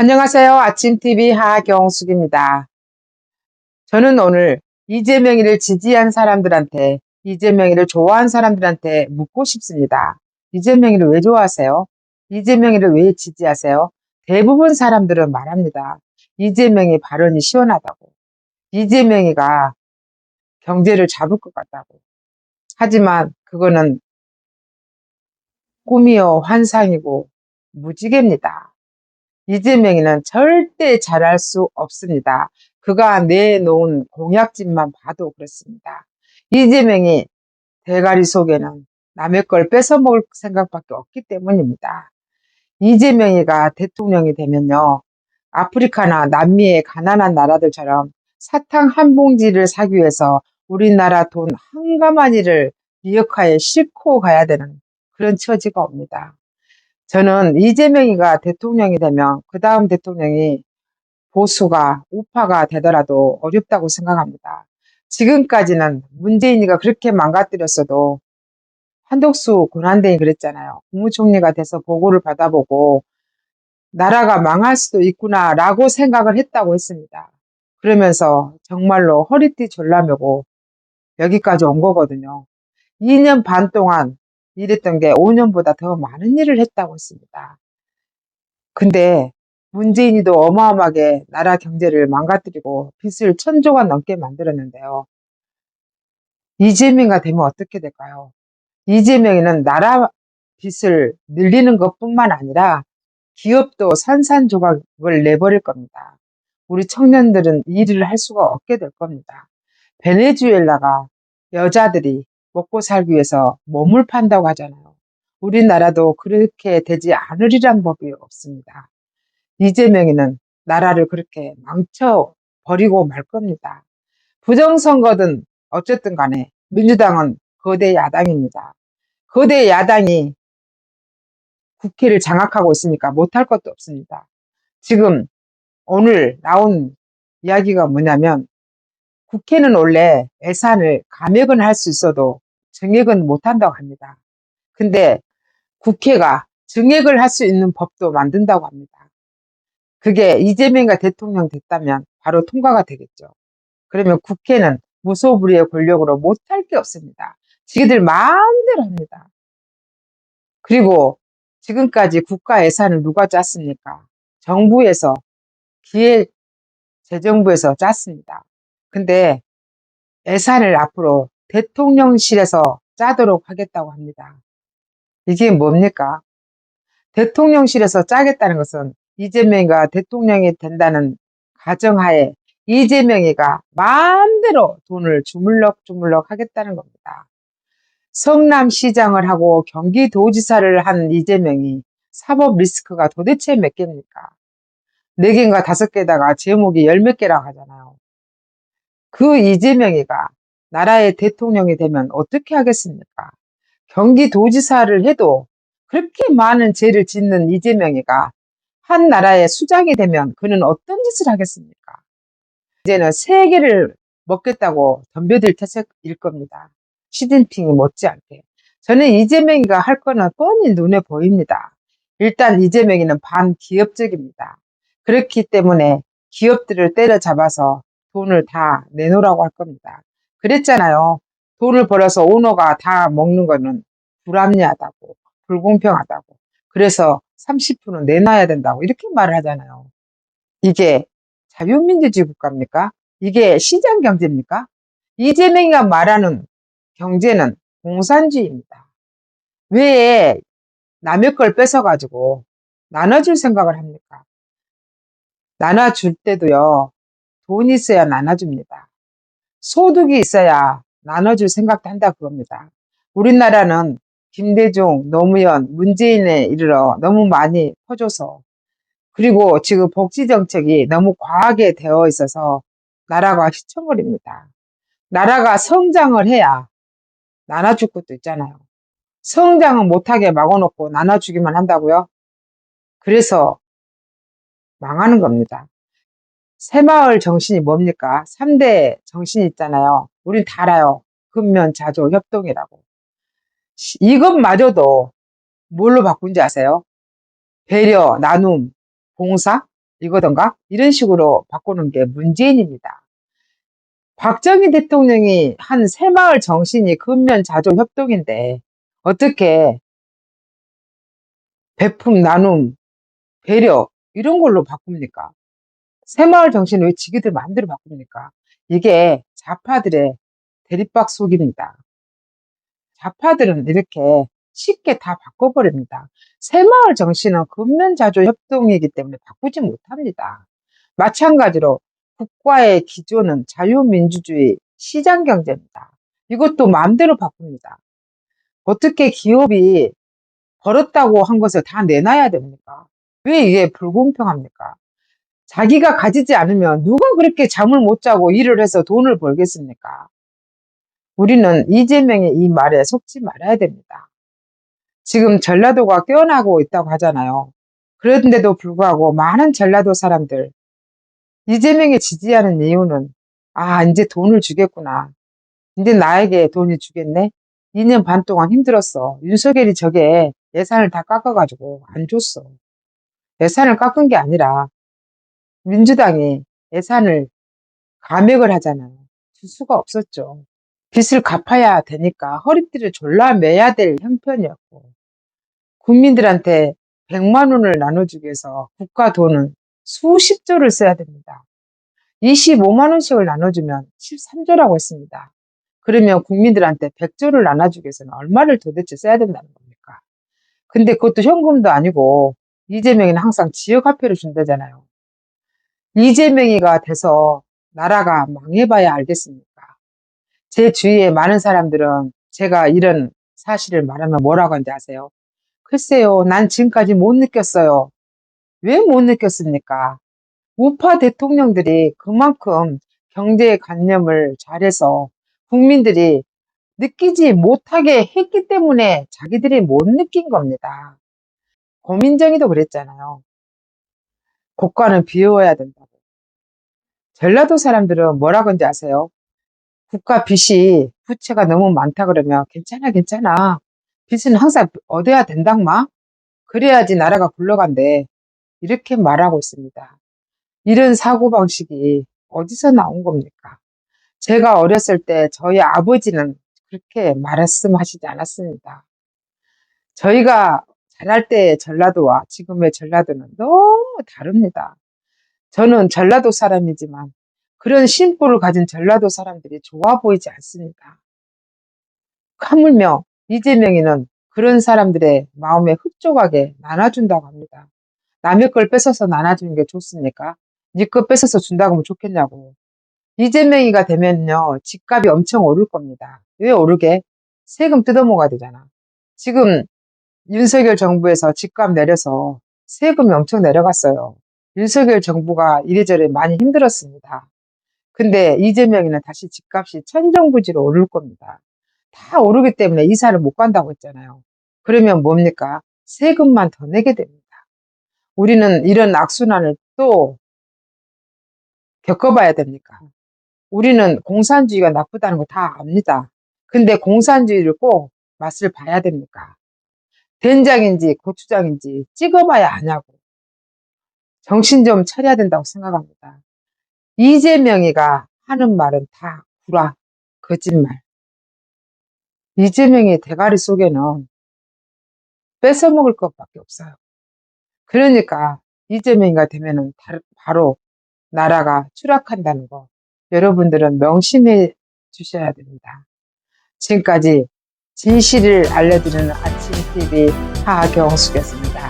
안녕하세요. 아침TV 하경숙입니다. 저는 오늘 이재명이를 지지한 사람들한테, 이재명이를 좋아하는 사람들한테 묻고 싶습니다. 이재명이를 왜 좋아하세요? 이재명이를 왜 지지하세요? 대부분 사람들은 말합니다. 이재명이 발언이 시원하다고. 이재명이가 경제를 잡을 것 같다고. 하지만 그거는 꿈이요 환상이고 무지개입니다. 이재명이는 절대 잘할 수 없습니다. 그가 내놓은 공약집만 봐도 그렇습니다. 이재명이 대가리 속에는 남의 걸 뺏어먹을 생각밖에 없기 때문입니다. 이재명이가 대통령이 되면요, 아프리카나 남미의 가난한 나라들처럼 사탕 한 봉지를 사기 위해서 우리나라 돈 한가마니를 미역하에 싣고 가야 되는 그런 처지가 옵니다. 저는 이재명이가 대통령이 되면 그 다음 대통령이 보수가 우파가 되더라도 어렵다고 생각합니다. 지금까지는 문재인이가 그렇게 망가뜨렸어도 한덕수 권한대행이 그랬잖아요. 국무총리가 돼서 보고를 받아보고 나라가 망할 수도 있구나라고 생각을 했다고 했습니다. 그러면서 정말로 허리띠 졸라매고 여기까지 온 거거든요. 2년 반 동안 일했던 게 5년보다 더 많은 일을 했다고 했습니다. 근데 문재인이도 어마어마하게 나라 경제를 망가뜨리고 빚을 1,000조가 넘게 만들었는데요. 이재명이가 되면 어떻게 될까요? 이재명이는 나라 빚을 늘리는 것뿐만 아니라 기업도 산산조각을 내버릴 겁니다. 우리 청년들은 일을 할 수가 없게 될 겁니다. 베네수엘라가 여자들이 먹고 살기 위해서 몸을 판다고 하잖아요. 우리나라도 그렇게 되지 않으리란 법이 없습니다. 이재명이는 나라를 그렇게 망쳐버리고 말 겁니다. 부정선거든 어쨌든 간에 민주당은 거대 야당입니다. 거대 야당이 국회를 장악하고 있으니까 못할 것도 없습니다. 지금 오늘 나온 이야기가 뭐냐면 국회는 원래 예산을 감액은 할 수 있어도 증액은 못한다고 합니다. 근데 국회가 증액을 할 수 있는 법도 만든다고 합니다. 그게 이재명이가 대통령 됐다면 바로 통과가 되겠죠. 그러면 국회는 무소불위의 권력으로 못할 게 없습니다. 지들 마음대로 합니다. 그리고 지금까지 국가 예산을 누가 짰습니까? 정부에서, 기획재정부에서 짰습니다. 근데 예산을 앞으로 대통령실에서 짜도록 하겠다고 합니다. 이게 뭡니까? 대통령실에서 짜겠다는 것은 이재명이가 대통령이 된다는 가정하에 이재명이가 마음대로 돈을 주물럭주물럭 하겠다는 겁니다. 성남시장을 하고 경기도지사를 한 이재명이 사법 리스크가 도대체 몇 개입니까? 4개인가 5개다가 제목이 열 몇 개라고 하잖아요. 그 이재명이가 나라의 대통령이 되면 어떻게 하겠습니까? 경기도지사를 해도 그렇게 많은 죄를 짓는 이재명이가 한 나라의 수장이 되면 그는 어떤 짓을 하겠습니까? 이제는 세계를 먹겠다고 덤벼들 태세일 겁니다. 시진핑이 못지않게. 저는 이재명이가 할 거는 뻔히 눈에 보입니다. 일단 이재명이는 반기업적입니다. 그렇기 때문에 기업들을 때려잡아서 돈을 다 내놓으라고 할 겁니다. 그랬잖아요. 돈을 벌어서 오너가 다 먹는 거는 불합리하다고, 불공평하다고. 그래서 30% 내놔야 된다고 이렇게 말을 하잖아요. 이게 자유민주주의 국가입니까? 이게 시장 경제입니까? 이재명이가 말하는 경제는 공산주의입니다. 왜 남의 걸 뺏어가지고 나눠줄 생각을 합니까? 나눠줄 때도요, 돈이 있어야 나눠줍니다. 소득이 있어야 나눠줄 생각도 한다 그겁니다. 우리나라는 김대중, 노무현, 문재인에 이르러 너무 많이 퍼줘서 그리고 지금 복지정책이 너무 과하게 되어 있어서 나라가 휘청거립니다. 나라가 성장을 해야 나눠줄 것도 있잖아요. 성장은 못하게 막아놓고 나눠주기만 한다고요? 그래서 망하는 겁니다. 새마을 정신이 뭡니까? 3대 정신이 있잖아요. 우린 다 알아요. 근면, 자조, 협동이라고. 이것마저도 뭘로 바꾼지 아세요? 배려, 나눔, 봉사? 이거던가? 이런 식으로 바꾸는 게 문재인입니다. 박정희 대통령이 한 새마을 정신이 근면자조 협동인데 어떻게 베품, 나눔, 배려 이런 걸로 바꿉니까? 새마을 정신을 왜 지기들 마음대로 바꿉니까? 이게 좌파들의 대립박 속입니다. 좌파들은 이렇게 쉽게 다 바꿔버립니다. 새마을 정신은 근면자조 협동이기 때문에 바꾸지 못합니다. 마찬가지로 국가의 기조는 자유민주주의 시장경제입니다. 이것도 마음대로 바꿉니다. 어떻게 기업이 벌었다고 한 것을 다 내놔야 됩니까? 왜 이게 불공평합니까? 자기가 가지지 않으면 누가 그렇게 잠을 못 자고 일을 해서 돈을 벌겠습니까? 우리는 이재명의 이 말에 속지 말아야 됩니다. 지금 전라도가 깨어나고 있다고 하잖아요. 그런데도 불구하고 많은 전라도 사람들, 이재명이 지지하는 이유는, 아, 이제 돈을 주겠구나. 이제 나에게 돈이 주겠네? 2년 반 동안 힘들었어. 윤석열이 저게 예산을 다 깎아가지고 안 줬어. 예산을 깎은 게 아니라 민주당이 예산을 감액을 하잖아요. 줄 수가 없었죠. 빚을 갚아야 되니까 허리띠를 졸라 매야 될 형편이었고 국민들한테 100만 원을 나눠주기 위해서 국가 돈은 수십조를 써야 됩니다. 25만 원씩을 나눠주면 13조라고 했습니다. 그러면 국민들한테 100조를 나눠주기 위해서는 얼마를 도대체 써야 된다는 겁니까? 근데 그것도 현금도 아니고 이재명이는 항상 지역화폐로 준다잖아요. 이재명이가 돼서 나라가 망해봐야 알겠습니까? 제 주위에 많은 사람들은 제가 이런 사실을 말하면 뭐라고 하는지 아세요? 글쎄요, 난 지금까지 못 느꼈어요. 왜 못 느꼈습니까? 우파 대통령들이 그만큼 경제 관념을 잘해서 국민들이 느끼지 못하게 했기 때문에 자기들이 못 느낀 겁니다. 고민정이도 그랬잖아요. 국가는 비워야 된다고. 전라도 사람들은 뭐라고 하는지 아세요? 국가 빚이 부채가 너무 많다 그러면 괜찮아 괜찮아. 빚은 항상 얻어야 된당마. 그래야지 나라가 굴러간대. 이렇게 말하고 있습니다. 이런 사고방식이 어디서 나온 겁니까? 제가 어렸을 때 저희 아버지는 그렇게 말씀하시지 않았습니다. 저희가 자랄 때의 전라도와 지금의 전라도는 너무 다릅니다. 저는 전라도 사람이지만 그런 심보를 가진 전라도 사람들이 좋아 보이지 않습니다. 하물며 이재명이는 그런 사람들의 마음에 흡족하게 나눠준다고 합니다. 남의 걸 뺏어서 나눠주는 게 좋습니까? 네 거 뺏어서 준다고 하면 좋겠냐고. 이재명이가 되면요, 집값이 엄청 오를 겁니다. 왜 오르게? 세금 뜯어먹어야 되잖아. 지금 윤석열 정부에서 집값 내려서 세금이 엄청 내려갔어요. 윤석열 정부가 이래저래 많이 힘들었습니다. 근데 이재명이는 다시 집값이 천정부지로 오를 겁니다. 다 오르기 때문에 이사를 못 간다고 했잖아요. 그러면 뭡니까? 세금만 더 내게 됩니다. 우리는 이런 악순환을 또 겪어봐야 됩니까? 우리는 공산주의가 나쁘다는 거 다 압니다. 근데 공산주의를 꼭 맛을 봐야 됩니까? 된장인지 고추장인지 찍어봐야 아냐고. 정신 좀 차려야 된다고 생각합니다. 이재명이가 하는 말은 다 구라, 거짓말. 이재명의 대가리 속에는 뺏어먹을 것밖에 없어요. 그러니까 이재명이가 되면은 바로 나라가 추락한다는 거 여러분들은 명심해 주셔야 됩니다. 지금까지 진실을 알려드리는 아침TV 하경숙이었습니다.